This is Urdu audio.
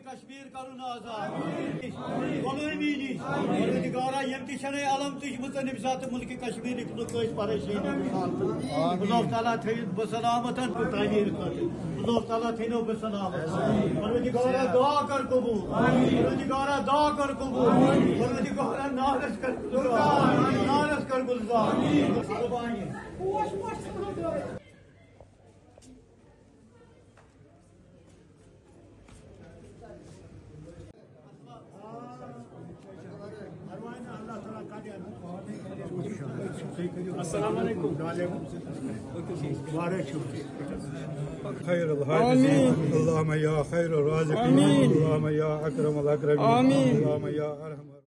کشمیر کرن آزاد غلامی نش پروردگارا یم تشنے علم تش مطلب ذات ملک کشمیر کوئی پریشانی اللہ تعالیٰ تھیت بسلامت تعمیر اللہ تعالیٰ تھینو بسلامت پروردگارا دعا کر قبول پروردگارا دعا کر قبول پروردگارا نارس کر گلزار السلام علیکم خير الحافظين اللهم يا خير الرازقين اللهم يا أكرم الأكرمين اللهم يا أرحم